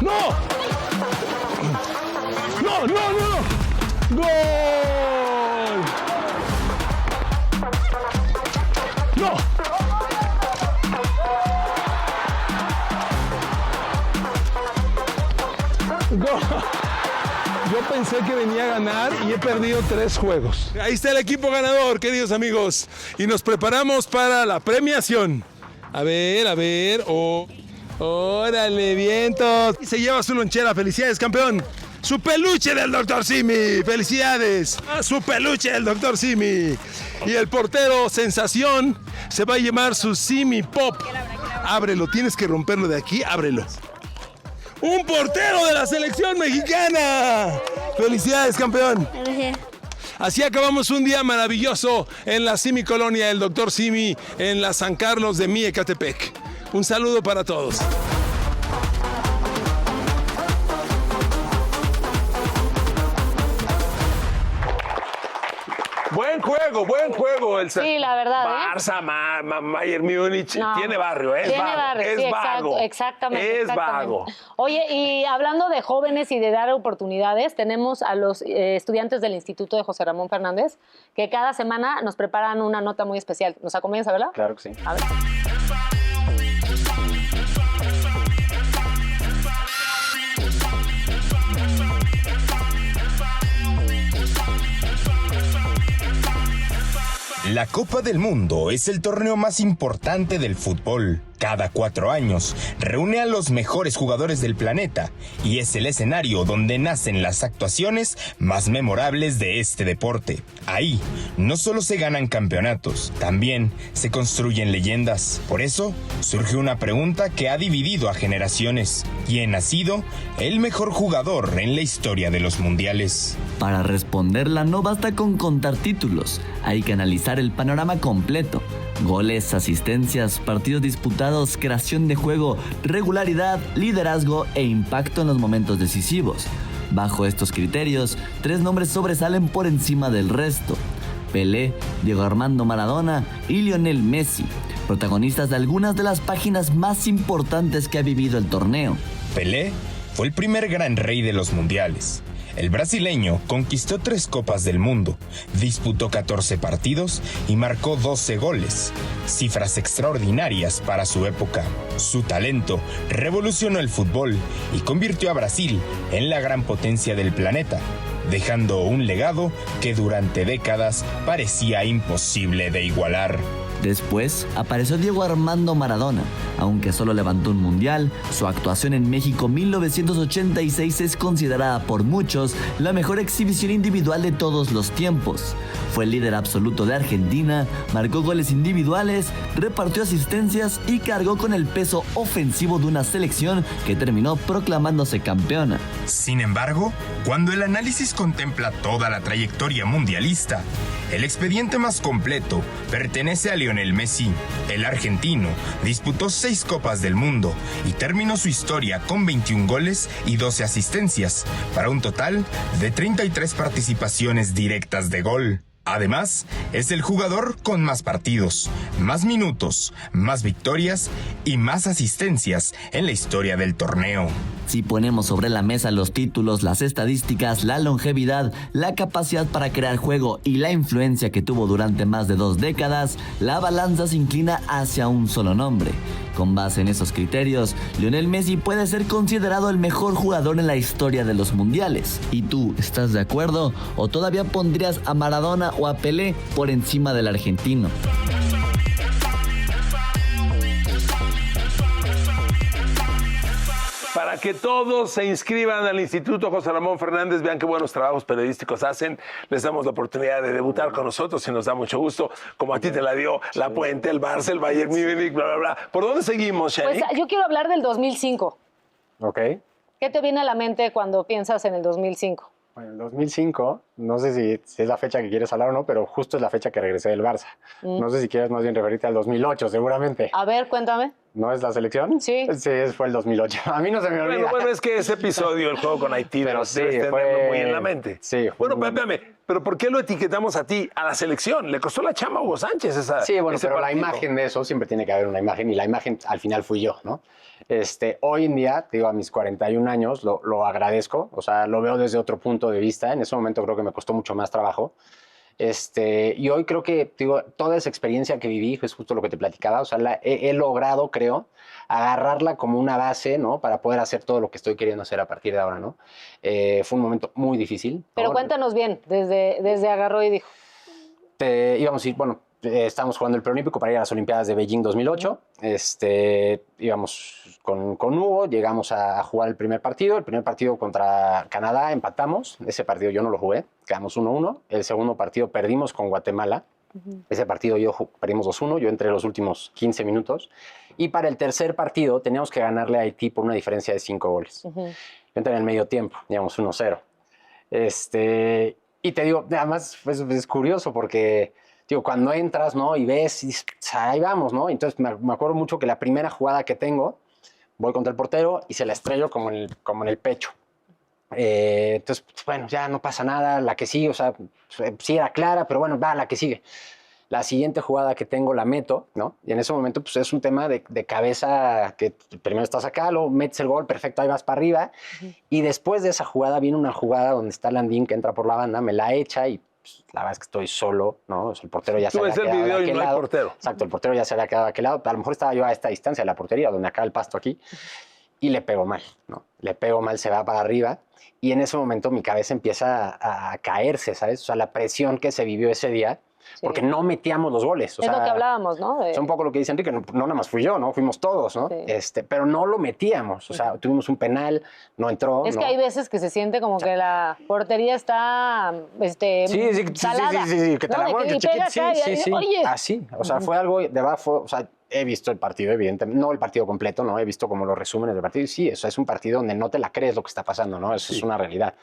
¡No! ¡No, no, no! ¡Gol! ¡No! ¡Gol! Yo pensé que venía a ganar y he perdido 3 juegos. Ahí está el equipo ganador, queridos amigos. Y nos preparamos para la premiación. A ver, ¡órale, vientos! Y se lleva su lonchera. ¡Felicidades, campeón! ¡Su peluche del Dr. Simi! ¡Felicidades! ¡A su peluche del Dr. Simi! Y el portero sensación se va a llevar su Simi Pop. Ábrelo, tienes que romperlo de aquí, ábrelo. ¡Un portero de la selección mexicana! ¡Felicidades, campeón! Gracias. Así acabamos un día maravilloso en la Simi Colonia del Dr. Simi en la San Carlos de Miecatepec. Un saludo para todos. Buen juego. Sí, la verdad, Barça, Bayern Múnich, no, tiene barrio, es tiene barrio. Es sí, vago. Exactamente. Es vago. Oye, y hablando de jóvenes y de dar oportunidades, tenemos a los estudiantes del Instituto de José Ramón Fernández, que cada semana nos preparan una nota muy especial. ¿Nos acompañas a verla? Claro que sí. A ver. La Copa del Mundo es el torneo más importante del fútbol. Cada 4 años reúne a los mejores jugadores del planeta y es el escenario donde nacen las actuaciones más memorables de este deporte. Ahí no solo se ganan campeonatos, también se construyen leyendas. Por eso surge una pregunta que ha dividido a generaciones. ¿Quién ha sido el mejor jugador en la historia de los mundiales? Para responderla no basta con contar títulos, hay que analizar el panorama completo. Goles, asistencias, partidos disputados, creación de juego, regularidad, liderazgo e impacto en los momentos decisivos. Bajo estos criterios, 3 nombres sobresalen por encima del resto: Pelé, Diego Armando Maradona y Lionel Messi, protagonistas de algunas de las páginas más importantes que ha vivido el torneo. Pelé fue el primer gran rey de los mundiales. El brasileño conquistó 3 Copas del Mundo, disputó 14 partidos y marcó 12 goles, cifras extraordinarias para su época. Su talento revolucionó el fútbol y convirtió a Brasil en la gran potencia del planeta, dejando un legado que durante décadas parecía imposible de igualar. Después apareció Diego Armando Maradona. Aunque solo levantó un mundial, su actuación en México 1986 es considerada por muchos la mejor exhibición individual de todos los tiempos. Fue el líder absoluto de Argentina, marcó goles individuales, repartió asistencias y cargó con el peso ofensivo de una selección que terminó proclamándose campeona. Sin embargo, cuando el análisis contempla toda la trayectoria mundialista, el expediente más completo pertenece a Lionel Messi. El argentino disputó 6 Copas del Mundo y terminó su historia con 21 goles y 12 asistencias, para un total de 33 participaciones directas de gol. Además, es el jugador con más partidos, más minutos, más victorias y más asistencias en la historia del torneo. Si ponemos sobre la mesa los títulos, las estadísticas, la longevidad, la capacidad para crear juego y la influencia que tuvo durante más de 2 décadas, la balanza se inclina hacia un solo nombre. Con base en esos criterios, Lionel Messi puede ser considerado el mejor jugador en la historia de los mundiales. ¿Y tú, estás de acuerdo? ¿O todavía pondrías a Maradona o a Pelé por encima del argentino? Para que todos se inscriban al Instituto José Ramón Fernández, vean qué buenos trabajos periodísticos hacen. Les damos la oportunidad de debutar con nosotros y nos da mucho gusto, como a ti te la dio La Puente, el Barça, el Bayern Múnich, bla, bla, bla. ¿Por dónde seguimos, Shani? Pues yo quiero hablar del 2005. Ok. ¿Qué te viene a la mente cuando piensas en el 2005? Bueno, en 2005, no sé si es la fecha que quieres hablar o no, pero justo es la fecha que regresé del Barça. No sé si quieres más bien referirte al 2008, seguramente. A ver, cuéntame. ¿No es la selección? Sí. Sí, fue el 2008. A mí no se me olvida. Bueno, es que ese episodio, el juego con Haití, pero sí, debes tenerlo muy en la mente. Sí. Bueno, espérame, pero ¿por qué lo etiquetamos a ti, a la selección? Le costó la chamba a Hugo Sánchez Sí, bueno, ese pero partido. la imagen de eso, siempre tiene que haber una imagen, y la imagen al final fui yo, ¿no? Hoy en día, digo, a mis 41 años, lo agradezco, o sea, lo veo desde otro punto de vista. En ese momento creo que me costó mucho más trabajo. Y hoy creo que, digo, toda esa experiencia que viví, es justo lo que te platicaba, o sea, he logrado, creo, agarrarla como una base, ¿no? Para poder hacer todo lo que estoy queriendo hacer a partir de ahora, ¿no? Fue un momento muy difícil. Pero ¿no? cuéntanos bien, desde agarró y dijo. Íbamos a ir, bueno, estábamos jugando el preolímpico para ir a las Olimpiadas de Beijing 2008. Íbamos con Hugo, llegamos a jugar el primer partido. El primer partido contra Canadá empatamos. Ese partido yo no lo jugué, quedamos 1-1. El segundo partido perdimos con Guatemala. Ese partido perdimos 2-1, yo entré los últimos 15 minutos. Y para el tercer partido teníamos que ganarle a Haití por una diferencia de 5 goles. Yo entré en el medio tiempo, íbamos 1-0. Y te digo, además es curioso porque... Digo, cuando entras, ¿no? Y ves, y dices, ahí vamos, ¿no? Entonces me acuerdo mucho que la primera jugada que tengo, voy contra el portero y se la estrello como en el pecho. Entonces, bueno, ya no pasa nada, la que sigue, o sea, sí era clara, pero bueno, va, la que sigue. La siguiente jugada que tengo la meto, ¿no? Y en ese momento, pues es un tema de cabeza, que primero estás acá, luego metes el gol, perfecto, ahí vas para arriba. Y después de esa jugada viene una jugada donde está Landín, que entra por la banda, me la echa y pues, la verdad es que estoy solo, ¿no? O sea, el portero ya se había quedado el video de y aquel no hay lado. portero. Exacto, el portero ya se había quedado de aquel lado. A lo mejor estaba yo a esta distancia de la portería, donde acaba el pasto aquí, y le pego mal, ¿no? Le pego mal, se va para arriba. Y en ese momento mi cabeza empieza a caerse, ¿sabes? O sea, la presión que se vivió ese día, porque no metíamos los goles. O es sea, lo que hablábamos, ¿no? es un poco lo que dice Enrique, no nada más fui yo, ¿no? Fuimos todos, ¿no? Sí. Pero no lo metíamos. O sea, tuvimos un penal, no entró. Es ¿no? que hay veces que se siente como que la portería está salada. Sí, que te la mueven, que pega acá sí. Oye. Así, o sea, fue algo de abajo, o sea, he visto el partido, evidentemente, no el partido completo, ¿no? He visto como los resúmenes del partido, y sí, eso es un partido donde no te la crees lo que está pasando, ¿no? Eso es una realidad.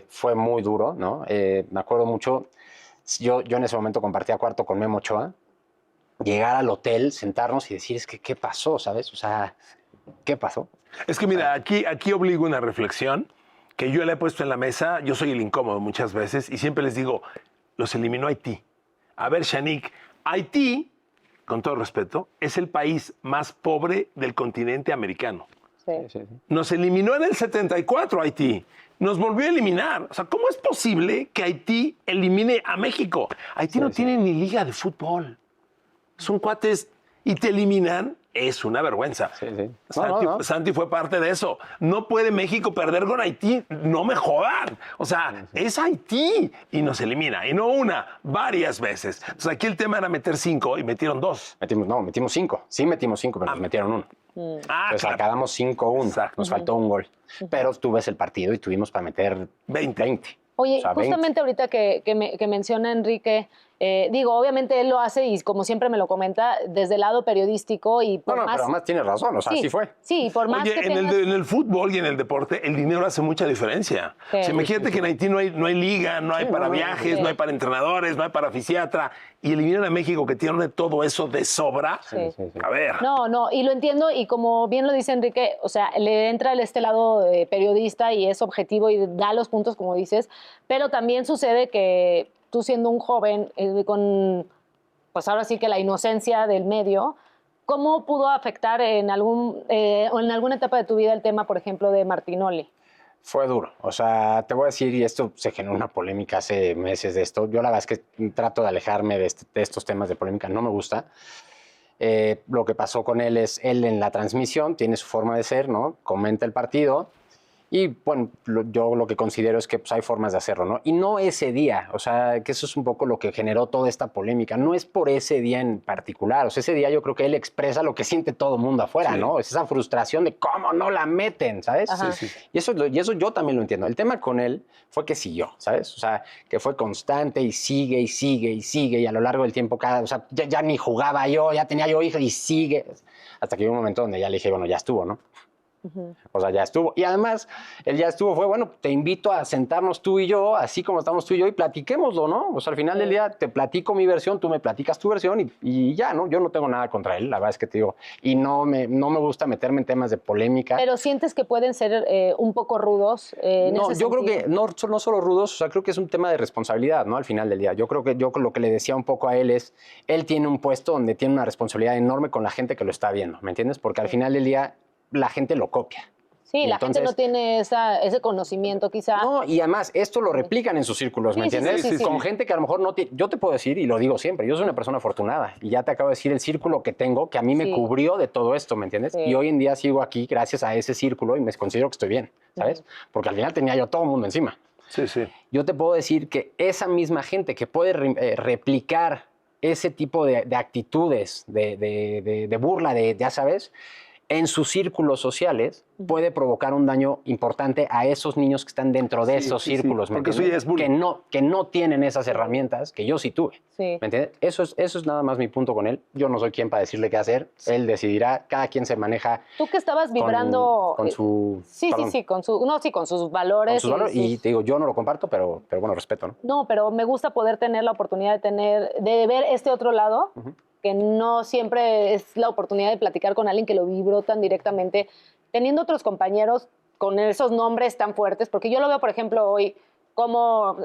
Fue muy duro, ¿no? Me acuerdo mucho, yo en ese momento compartía cuarto con Memo Ochoa, llegar al hotel, sentarnos y decir, es que, ¿qué pasó, sabes? O sea, ¿qué pasó? Es que mira, aquí obligo una reflexión que yo le he puesto en la mesa. Yo soy el incómodo muchas veces y siempre les digo, los eliminó Haití. A ver, Shanique, Haití, con todo respeto, es el país más pobre del continente americano. Sí. Nos eliminó en el 74 Haití. Nos volvió a eliminar. O sea, ¿cómo es posible que Haití elimine a México? Haití no tiene ni liga de fútbol. Son cuates y te eliminan. Es una vergüenza. Sí. Santi fue parte de eso. No puede México perder con Haití. No me jodan. O sea, es Haití y nos elimina. Y no una, varias veces. Entonces aquí el tema era meter 5 y metieron 2. Metimos 5. Sí metimos 5, pero nos metieron 1. Entonces acabamos 5-1. Nos faltó un gol. Pero tú ves el partido y tuvimos para meter 20. Oye, O sea, justamente 20. ahorita que menciona Enrique, digo, obviamente él lo hace y como siempre me lo comenta, desde el lado periodístico y por más... pero además tienes razón, o sea, así fue. Sí, por más Oye, que en el fútbol y en el deporte, el dinero hace mucha diferencia. Sí. O sea, imagínate que en Haití no hay liga, no hay para viajes, sí. no hay para entrenadores, no hay para fisiatra, y eliminan a México, que tiene todo eso de sobra. Sí. A ver. No, y lo entiendo, y como bien lo dice Enrique, o sea, le entra este lado periodista y es objetivo y da los puntos, como dices, pero también sucede que tú siendo un joven con, pues ahora sí que la inocencia del medio, ¿cómo pudo afectar en alguna etapa de tu vida el tema, por ejemplo, de Martinoli? Fue duro. O sea, te voy a decir, y esto se generó una polémica hace meses de esto. Yo la verdad es que trato de alejarme de estos temas de polémica. No me gusta. Lo que pasó con él es, él en la transmisión tiene su forma de ser, ¿no? Comenta el partido. Y bueno, yo lo que considero es que pues, hay formas de hacerlo, ¿no? Y no ese día, o sea, que eso es un poco lo que generó toda esta polémica. No es por ese día en particular, o sea, ese día yo creo que él expresa lo que siente todo el mundo afuera, sí. ¿No? Es esa frustración de cómo no la meten, ¿sabes? Sí. Y eso yo también lo entiendo. El tema con él fue que siguió, ¿sabes? O sea, que fue constante y sigue, y a lo largo del tiempo, o sea, ya ni jugaba yo, ya tenía yo hijos y sigue. Hasta que hubo un momento donde ya le dije, bueno, ya estuvo, ¿no? O sea, ya estuvo. Y además, el ya estuvo fue, bueno, te invito a sentarnos tú y yo, así como estamos tú y yo, y platiquémoslo, ¿no? O sea, al final del día te platico mi versión, tú me platicas tu versión y ya, ¿no? Yo no tengo nada contra él, la verdad es que te digo. Y no me gusta meterme en temas de polémica. Pero sientes que pueden ser un poco rudos en ese yo creo sentido? que no solo rudos, o sea, creo que es un tema de responsabilidad, ¿no? Al final del día. Yo creo que yo lo que le decía un poco a él es, él tiene un puesto donde tiene una responsabilidad enorme con la gente que lo está viendo, ¿me entiendes? Porque al final del día la gente lo copia. Sí, y la gente no tiene ese conocimiento quizá. No, y además esto lo replican en sus círculos, ¿me entiendes? Sí. Con gente que a lo mejor no tiene... Yo te puedo decir, y lo digo siempre, yo soy una persona afortunada y ya te acabo de decir el círculo que tengo, que a mí me cubrió de todo esto, ¿me entiendes? Sí. Y hoy en día sigo aquí gracias a ese círculo y me considero que estoy bien, ¿sabes? Porque al final tenía yo todo el mundo encima. Sí, sí. Yo te puedo decir que esa misma gente que puede replicar ese tipo de actitudes, de burla, ya sabes, en sus círculos sociales puede provocar un daño importante a esos niños que están dentro de esos círculos, ¿me porque eso ya es bullying. que no tienen esas herramientas que yo sí tuve. Sí. ¿Me entiendes? Eso es nada más mi punto con él. Yo no soy quien para decirle qué hacer. Él decidirá. Cada quien se maneja. Tú que estabas vibrando con su... Sí, perdón, con sus valores. con sus valores. Y te digo, yo no lo comparto, pero bueno, respeto, ¿no? No, pero me gusta poder tener la oportunidad de ver este otro lado, que no siempre es la oportunidad de platicar con alguien que lo vibró tan directamente, teniendo otros compañeros con esos nombres tan fuertes, porque yo lo veo, por ejemplo, hoy, cómo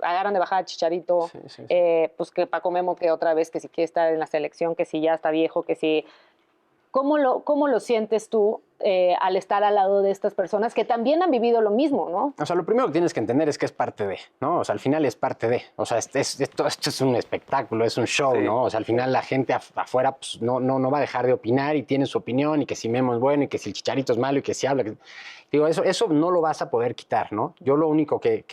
agarran de bajada a Chicharito, pues que Paco Memo, que otra vez, que si quiere estar en la selección, que si ya está viejo, que si... ¿Cómo lo sientes tú al estar al lado de estas personas que también han vivido lo mismo, ¿no? O sea, lo primero que tienes que entender es que es parte de, ¿no? O sea, al final es parte de. O sea, esto es un espectáculo, es un show, ¿no? O sea, al final la gente afuera pues, no va a dejar de opinar y tiene su opinión y que si Memo es bueno y que si el Chicharito es malo y que si habla... Digo, eso no lo vas a poder quitar, ¿no? Yo lo único que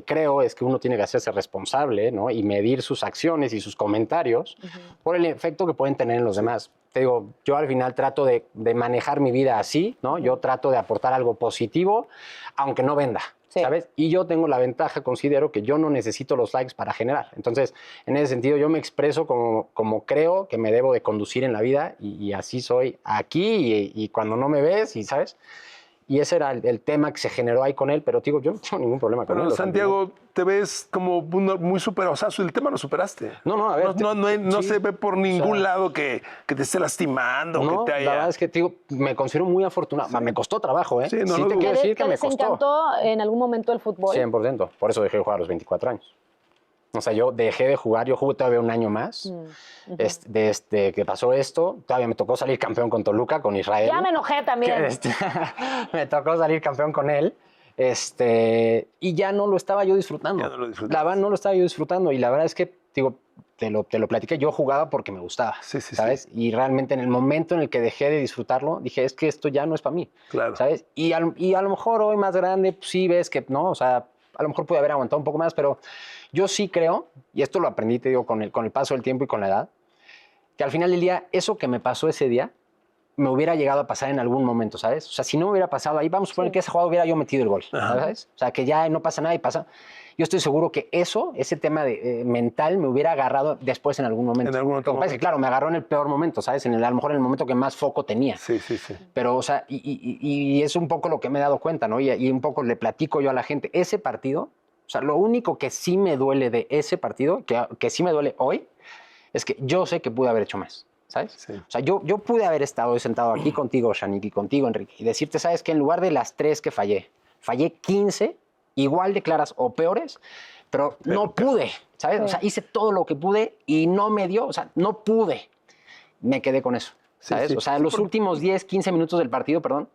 creo es que uno tiene que hacerse responsable, ¿no? Y medir sus acciones y sus comentarios por el efecto que pueden tener en los demás. Te digo, yo al final trato de manejar mi vida así, ¿no? Yo trato de aportar algo positivo, aunque no venda, ¿sabes? Y yo tengo la ventaja, considero, que yo no necesito los likes para generar. Entonces, en ese sentido, yo me expreso como creo que me debo de conducir en la vida y así soy aquí y cuando no me ves, y ¿sabes? Y ese era el tema que se generó ahí con él, pero digo, yo no tengo ningún problema con él. Pero Santiago, te ves como muy superado. O sea, el tema lo superaste. No, a ver. No se ve por ningún lado que te esté lastimando. No, que te haya... la verdad es que, digo, me considero muy afortunado. Sí. Me costó trabajo, ¿eh? Sí, te quiero decir que me costó. ¿Te encantó en algún momento el fútbol? 100%. Por eso dejé de jugar a los 24 años. O sea, yo dejé de jugar, yo jugué todavía un año más. Desde que pasó esto, todavía me tocó salir campeón con Toluca, con Israel. Ya me enojé también. Me tocó salir campeón con él. Y ya no lo estaba yo disfrutando. Ya no lo disfrutas. La verdad, no lo estaba yo disfrutando. Y la verdad es que, digo, te lo platiqué, yo jugaba porque me gustaba, ¿sabes? Y realmente en el momento en el que dejé de disfrutarlo, dije, es que esto ya no es para mí, claro. ¿sabes? Y a lo mejor hoy más grande, pues, sí ves que, no, o sea, a lo mejor pude haber aguantado un poco más, pero yo sí creo, y esto lo aprendí, te digo, con el paso del tiempo y con la edad, que al final del día, eso que me pasó ese día, me hubiera llegado a pasar en algún momento, ¿sabes? O sea, si no me hubiera pasado ahí, vamos a suponer que ese juego hubiera yo metido el gol, ¿sabes? O sea, que ya no pasa nada y pasa. Yo estoy seguro que ese tema mental me hubiera agarrado después en algún momento. En algún otro momento. Que, claro, me agarró en el peor momento, ¿sabes? A lo mejor en el momento que más foco tenía. Sí. Pero, o sea, y es un poco lo que me he dado cuenta, ¿no? Y un poco le platico yo a la gente. Ese partido, o sea, lo único que sí me duele de ese partido, que sí me duele hoy, es que yo sé que pude haber hecho más, ¿sabes? Sí. O sea, yo pude haber estado sentado aquí contigo, Shanik, y contigo, Enrique, y decirte, ¿sabes qué? En lugar de las 3 que fallé 15, igual de claras o peores, pero no pude, ¿sabes? O sea, hice todo lo que pude y no me dio, o sea, no pude. Me quedé con eso, ¿sabes? O sea, los últimos 10, 15 minutos del partido, perdón,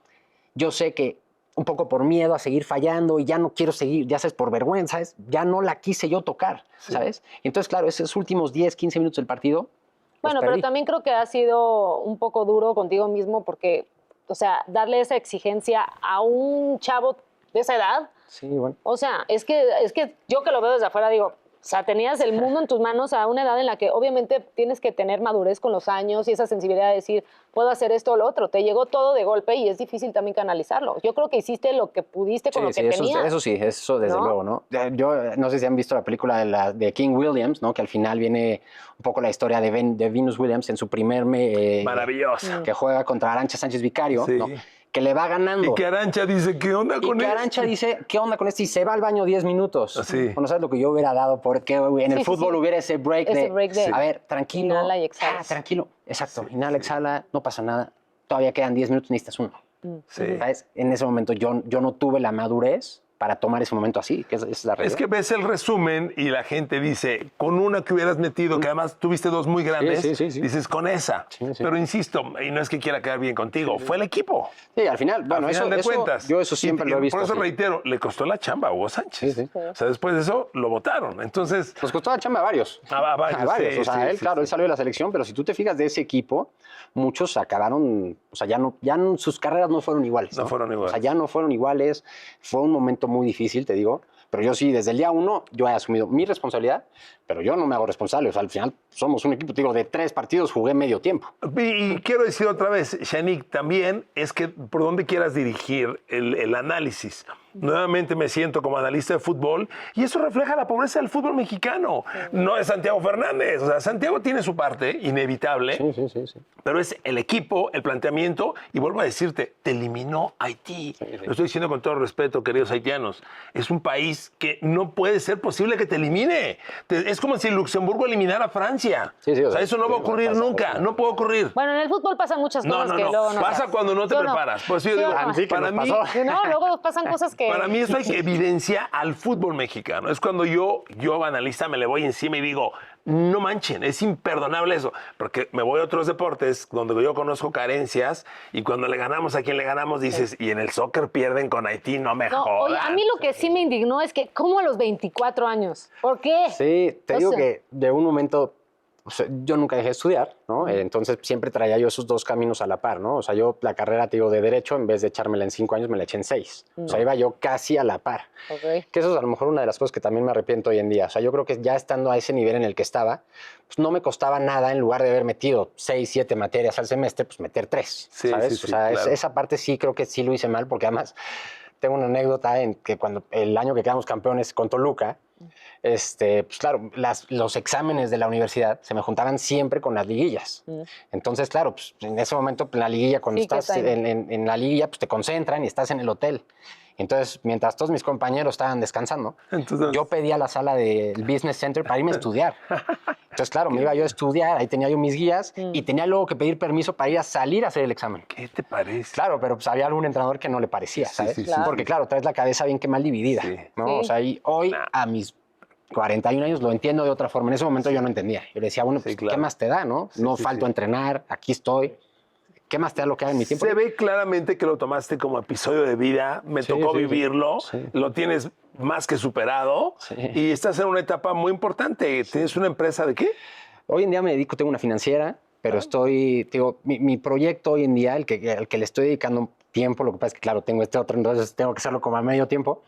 yo sé que un poco por miedo a seguir fallando y ya no quiero seguir, ya sabes, por vergüenza, ¿sabes? Ya no la quise yo tocar, ¿sabes? Y entonces, claro, esos últimos 10, 15 minutos del partido, bueno, pero también creo que ha sido un poco duro contigo mismo porque, o sea, darle esa exigencia a un chavo de esa edad. Sí, bueno. O sea, es que yo que lo veo desde afuera digo, o sea, tenías el mundo en tus manos a una edad en la que obviamente tienes que tener madurez con los años y esa sensibilidad de decir, puedo hacer esto o lo otro. Te llegó todo de golpe y es difícil también canalizarlo. Yo creo que hiciste lo que pudiste con lo que tenías. Eso desde luego, ¿no? Yo no sé si han visto la película de King Williams, ¿no? Que al final viene un poco la historia de Venus Williams en su primer... maravillosa. Que juega contra Arantxa Sánchez Vicario, ¿no? que le va ganando. Y que Arancha dice, ¿qué onda con él? Y que Arancha dice, ¿qué onda con este? Y se va al baño 10 minutos. Sí. Bueno, ¿sabes lo que yo hubiera dado? Porque en el fútbol hubiera ese break de, a ver, tranquilo. Inhala y exhala. Tranquilo. Exacto. Inhala, exhala, no pasa nada. Todavía quedan 10 minutos, necesitas uno. Sí. ¿Sabes? En ese momento yo no tuve la madurez para tomar ese momento así, que es la realidad. Es que ves el resumen y la gente dice, con una que hubieras metido, que además tuviste dos muy grandes, dices, con esa. Sí. Pero insisto, y no es que quiera quedar bien contigo, fue el equipo. Sí, al final, bueno, al final de cuentas. Yo eso siempre lo he visto. Por eso reitero, le costó la chamba a Hugo Sánchez. Sí. O sea, después de eso, lo votaron. Entonces... Nos costó la chamba a varios. A varios. O sea, él salió de la selección, pero si tú te fijas de ese equipo, muchos acabaron, o sea, sus carreras no fueron iguales. No fueron iguales. O sea, ya no fueron iguales. Fue un momento muy difícil, te digo. Pero yo sí, desde el día 1, yo he asumido mi responsabilidad, pero yo no me hago responsable. O sea, al final somos un equipo, te digo, de 3 partidos jugué medio tiempo. Y quiero decir otra vez, Shanique, también es que por dónde quieras dirigir el análisis. Nuevamente me siento como analista de fútbol y eso refleja la pobreza del fútbol mexicano. No es Santiago Fernández. O sea, Santiago tiene su parte, inevitable, pero es el equipo, el planteamiento, y vuelvo a decirte, te eliminó Haití. Lo estoy diciendo con todo respeto, queridos haitianos. Es un país que no puede ser posible que te elimine. Es como si Luxemburgo eliminara a Francia. O sea, eso no va a ocurrir nunca, no puede ocurrir. Bueno, en el fútbol pasan muchas cosas que luego no pasa cuando no te preparas. Pues yo digo, para mí... No, luego pasan cosas que... Para mí eso hay que evidencia al fútbol mexicano. Es cuando yo analista, me le voy encima y digo, no manchen, es imperdonable eso. Porque me voy a otros deportes donde yo conozco carencias y cuando le ganamos a quien le ganamos dices, y en el soccer pierden con Haití, no me jodas. Oye, a mí lo que sí me indignó es que, ¿cómo a los 24 años? ¿Por qué? Sí, te digo que de un momento... O sea, yo nunca dejé de estudiar, ¿no? Entonces siempre traía yo esos dos caminos a la par, ¿no? O sea, yo la carrera, te digo, de Derecho, en vez de echármela en 5 años, me la eché en 6. O sea, iba yo casi a la par. Que eso es a lo mejor una de las cosas que también me arrepiento hoy en día. O sea, yo creo que ya estando a ese nivel en el que estaba, pues no me costaba nada, en lugar de haber metido 6, 7 materias al semestre, pues meter 3, ¿sabes? O sea, claro. Esa parte sí creo que sí lo hice mal, porque además tengo una anécdota en que cuando el año que quedamos campeones con Toluca, pues claro, los exámenes de la universidad se me juntaban siempre con las liguillas. Entonces, claro, pues en ese momento, en la liguilla, cuando estás en la liguilla, pues te concentran y estás en el hotel. Entonces, mientras todos mis compañeros estaban descansando, yo pedía la sala del Business Center para irme a estudiar. Entonces, claro, me iba yo a estudiar, ahí tenía yo mis guías y tenía luego que pedir permiso para ir a salir a hacer el examen. ¿Qué te parece? Claro, pero pues había algún entrenador que no le parecía, ¿sabes? Claro. Porque, claro, traes la cabeza bien que mal dividida, ¿no? O sea, y hoy, a mis 41 años, lo entiendo de otra forma. En ese momento yo no entendía. Yo le decía, bueno, pues, ¿qué más te da, no? No falto a entrenar, aquí estoy. ¿Qué más te da lo que haga en mi tiempo? Se ve claramente que lo tomaste como episodio de vida, me tocó vivirlo, lo tienes más que superado y estás en una etapa muy importante. ¿Tienes una empresa de qué? Hoy en día me dedico, tengo una financiera, pero digo, mi proyecto hoy en día, al que le estoy dedicando tiempo, lo que pasa es que, claro, tengo este otro, entonces tengo que hacerlo como a medio tiempo.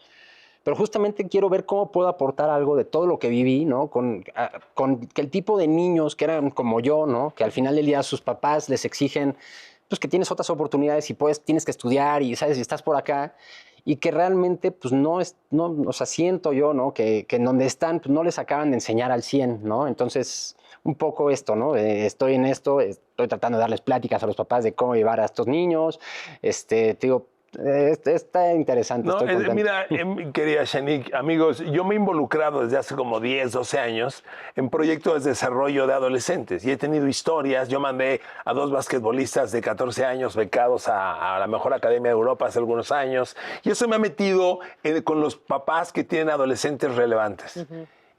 Pero justamente quiero ver cómo puedo aportar algo de todo lo que viví, ¿no? Con que el tipo de niños que eran como yo, ¿no? Que al final del día sus papás les exigen pues, que tienes otras oportunidades y tienes que estudiar y, ¿sabes? Y estás por acá. Y que realmente, pues, o sea, siento yo, ¿no? Que en donde están, pues, no les acaban de enseñar al 100, ¿no? Entonces, un poco esto, ¿no? Estoy en esto, estoy tratando de darles pláticas a los papás de cómo llevar a estos niños. Te digo, está interesante. No, mira, querida Shanique, amigos, yo me he involucrado desde hace como 10, 12 años en proyectos de desarrollo de adolescentes y he tenido historias. Yo mandé a 2 basquetbolistas de 14 años becados a la mejor academia de Europa hace algunos años y eso me ha metido con los papás que tienen adolescentes relevantes.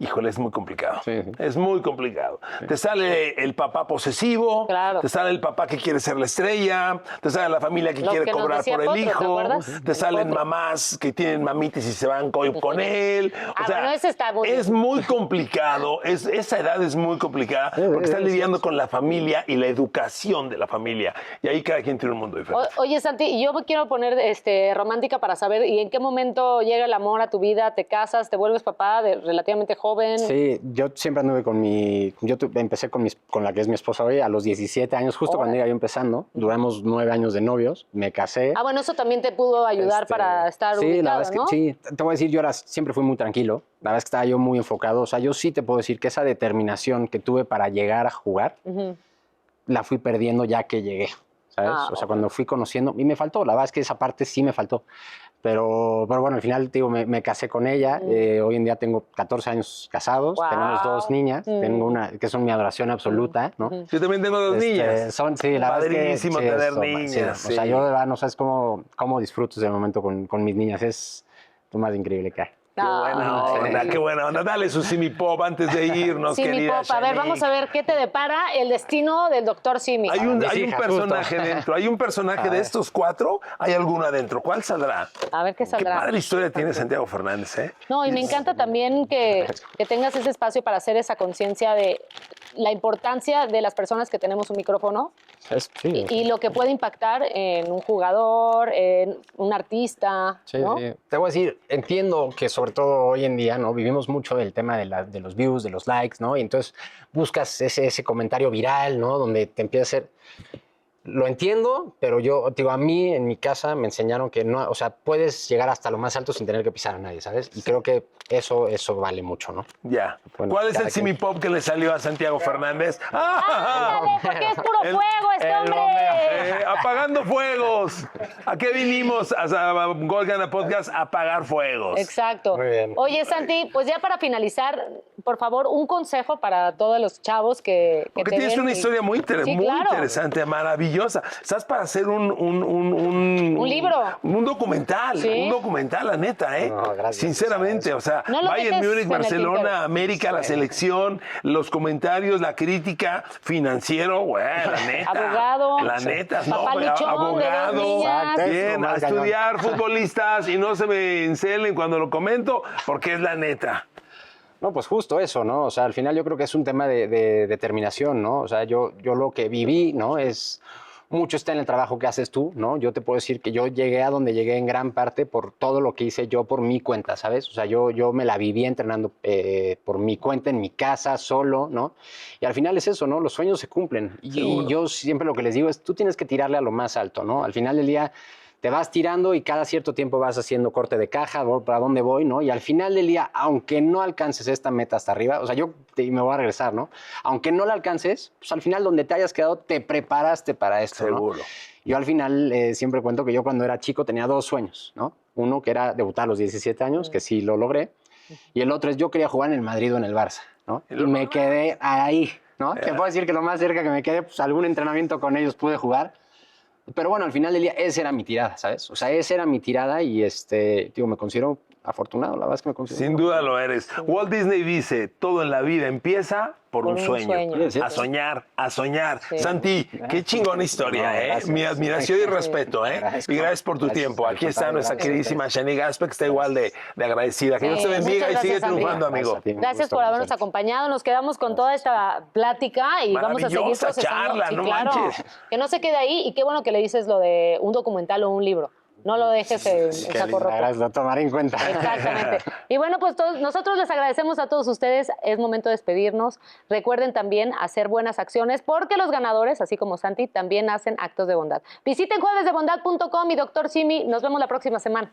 Híjole, es muy complicado. Es muy complicado. Te sale el papá posesivo, te sale el papá que quiere ser la estrella, te sale la familia que quiere cobrar por el hijo, te salen mamás que tienen mamitis y se van con él. O sea, bueno, ese está es muy complicado. Esa edad es muy complicada porque estás lidiando con la familia y la educación de la familia. Y ahí cada quien tiene un mundo diferente. Oye, Santi, yo me quiero poner romántica para saber, ¿y en qué momento llega el amor a tu vida? ¿Te casas? ¿Te vuelves papá relativamente joven? Sí, yo siempre anduve empecé con la que es mi esposa hoy a los 17 años, justo cuando iba yo empezando. Duramos 9 años de novios, me casé. Bueno, eso también te pudo ayudar para estar ubicado, la verdad es que, ¿no? Sí, te voy a decir, yo siempre fui muy tranquilo. La verdad es que estaba yo muy enfocado. O sea, yo sí te puedo decir que esa determinación que tuve para llegar a jugar, la fui perdiendo ya que llegué. ¿sabes? O sea, cuando fui conociendo, y me faltó, la verdad es que esa parte sí me faltó. Pero bueno, al final, digo, me casé con ella. Hoy en día tengo 14 años casados. Wow. Tenemos 2 niñas. Tengo una que son mi adoración absoluta, ¿no? Yo también tengo 2 niñas. Sí, la verdad es que, tener niñas. Sí. O sea, yo de verdad no sabes cómo disfruto ese momento con mis niñas. Es lo más increíble que hay. Qué buena onda. Dale su Simi Pop antes de irnos, querida Pop. A ver, vamos a ver qué te depara el destino del doctor Simi. Hay un personaje dentro. ¿Hay un personaje de estos 4? ¿Hay alguno adentro? ¿Cuál saldrá? A ver qué saldrá. Qué padre historia tiene Santiago Fernández, ¿eh? No, y me encanta también que tengas ese espacio para hacer esa conciencia de la importancia de las personas que tenemos un micrófono y lo que puede impactar en un jugador, en un artista, ¿no? Sí. Te voy a decir, entiendo que sobre todo hoy en día, ¿no? Vivimos mucho del tema de los views, de los likes, ¿no? Y entonces buscas ese comentario viral, ¿no? Donde te empieza a hacer... Lo entiendo, pero yo, digo, a mí en mi casa me enseñaron que no, o sea, puedes llegar hasta lo más alto sin tener que pisar a nadie, ¿sabes? Y creo que eso vale mucho, ¿no? Ya. Bueno, ¿cuál es el Simi Pop que le salió a Santiago Fernández? ¡Ándale! Porque es puro fuego este hombre. Apagando fuegos. ¿A qué vinimos a Gol Gana Podcast? A apagar fuegos. Exacto. Muy bien. Oye, Santi, pues ya para finalizar, por favor, un consejo para todos los chavos que Porque te tienes ven una historia muy interesante, maravillosa. Estás para hacer un libro. Un documental. Sí. Un documental, la neta, ¿eh? No, gracias. Sinceramente, o sea, No lo Bayern dejes Múnich, en el tintero. Barcelona, América, la selección, los comentarios, la crítica, financiero, güey, la neta. Abogado. La neta, no, Papaluchón de abogado. 2 niñas. Bien, a estudiar futbolistas y no se me encelen cuando lo comento, porque es la neta. No, pues justo eso, ¿no? O sea, al final yo creo que es un tema de determinación, ¿no? O sea, yo lo que viví, ¿no? Es... Mucho está en el trabajo que haces tú, ¿no? Yo te puedo decir que yo llegué a donde llegué en gran parte por todo lo que hice yo por mi cuenta, ¿sabes? O sea, yo me la viví entrenando por mi cuenta, en mi casa, solo, ¿no? Y al final es eso, ¿no? Los sueños se cumplen. Y yo siempre lo que les digo es, tú tienes que tirarle a lo más alto, ¿no? Al final del día te vas tirando y cada cierto tiempo vas haciendo corte de caja, para dónde voy, ¿no? Y al final del día, aunque no alcances esta meta hasta arriba, o sea, me voy a regresar, ¿no? Aunque no la alcances, pues al final donde te hayas quedado, te preparaste para esto, Seguro. ¿no? Yo al final siempre cuento que yo cuando era chico tenía 2 sueños, ¿no? Uno que era debutar a los 17 años, que sí lo logré, y el otro es yo quería jugar en el Madrid o en el Barça, ¿no? Y me quedé ahí, ¿no? Te puedo decir que lo más cerca que me quedé, pues algún entrenamiento con ellos pude jugar. Pero bueno, al final del día, esa era mi tirada, ¿sabes? O sea, esa era mi tirada y, digo, me considero afortunado, la verdad es que me considero... Sin duda lo eres. Walt Disney dice, todo en la vida empieza por un sueño. A soñar, a soñar. Sí. Santi, qué chingona historia, ¿eh? Gracias. Mi admiración y respeto, ¿eh? Y gracias por tu tiempo. Aquí está nuestra queridísima Shani Gaspe, que está igual de agradecida. Que Dios te bendiga y sigue triunfando, amigo. Gracias por habernos acompañado. Nos quedamos con toda esta plática y vamos a seguir procesando. Charla, sí, no claro. manches. Que no se quede ahí y qué bueno que le dices lo de un documental o un libro. No lo dejes en saco roto. Gracias, lo tomaré en cuenta. Exactamente. Y bueno, pues nosotros les agradecemos a todos ustedes. Es momento de despedirnos. Recuerden también hacer buenas acciones porque los ganadores, así como Santi, también hacen actos de bondad. Visiten juevesdebondad.com y Dr. Simi. Nos vemos la próxima semana.